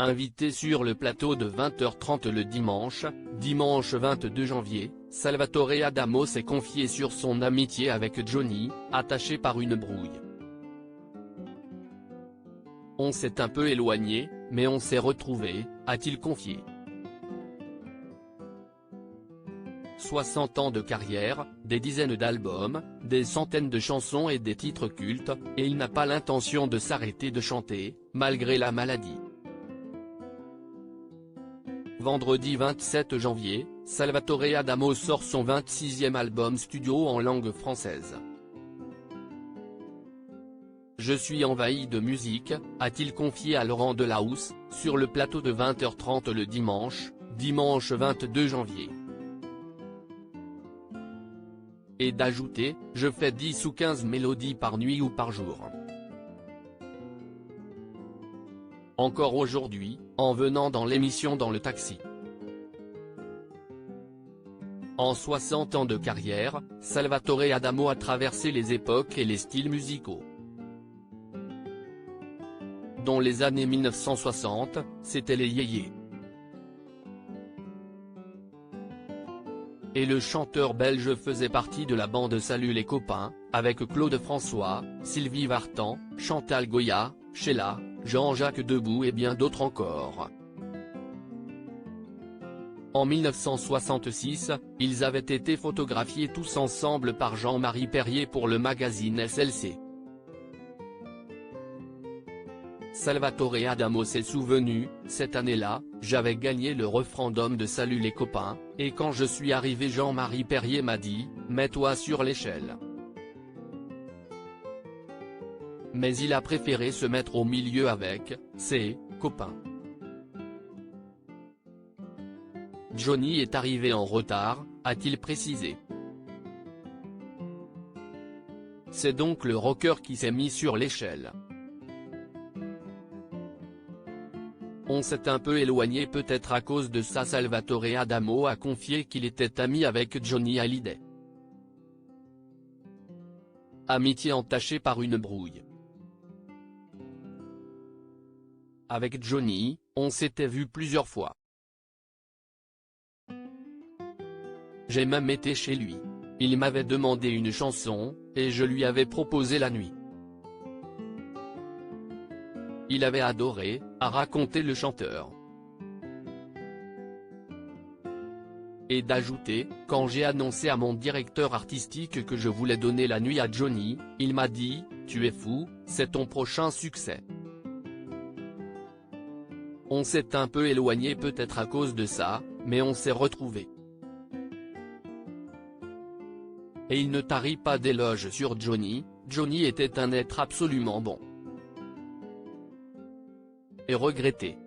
Invité sur le plateau de 20h30 le dimanche 22 janvier, Salvatore Adamo s'est confié sur son amitié avec Johnny, attaché par une brouille. On s'est un peu éloigné, mais on s'est retrouvés, a-t-il confié. 60 ans de carrière, des dizaines d'albums, des centaines de chansons et des titres cultes, et il n'a pas l'intention de s'arrêter de chanter, malgré la maladie. Vendredi 27 janvier, Salvatore Adamo sort son 26e album studio en langue française. Je suis envahi de musique, a-t-il confié à Laurent Delahousse, sur le plateau de 20h30 le dimanche 22 janvier. Et d'ajouter, je fais 10 ou 15 mélodies par nuit ou par jour. Encore aujourd'hui, en venant dans l'émission Dans le taxi. En 60 ans de carrière, Salvatore Adamo a traversé les époques et les styles musicaux. Dans les années 1960, c'était les yéyés. Et le chanteur belge faisait partie de la bande Salut les copains, avec Claude François, Sylvie Vartan, Chantal Goya, Sheila, Jean-Jacques Debout et bien d'autres encore. En 1966, ils avaient été photographiés tous ensemble par Jean-Marie Perrier pour le magazine SLC. Salvatore Adamo s'est souvenu, cette année-là, j'avais gagné le référendum de Salut les copains, et quand je suis arrivé Jean-Marie Perrier m'a dit, mets-toi sur l'échelle. Mais il a préféré se mettre au milieu avec ses copains. Johnny est arrivé en retard, a-t-il précisé. C'est donc le rocker qui s'est mis sur l'échelle. On s'est un peu éloigné peut-être à cause de ça. Salvatore Adamo a confié qu'il était ami avec Johnny Hallyday. Amitié entachée par une brouille. Avec Johnny, on s'était vu plusieurs fois. J'ai même été chez lui. Il m'avait demandé une chanson, et je lui avais proposé la nuit. Il avait adoré, a raconté le chanteur. Et d'ajouter, quand j'ai annoncé à mon directeur artistique que je voulais donner la nuit à Johnny, il m'a dit, tu es fou, c'est ton prochain succès. On s'est un peu éloigné peut-être à cause de ça, mais on s'est retrouvés. Et il ne tarit pas d'éloges sur Johnny, Johnny était un être absolument bon. Et regretté.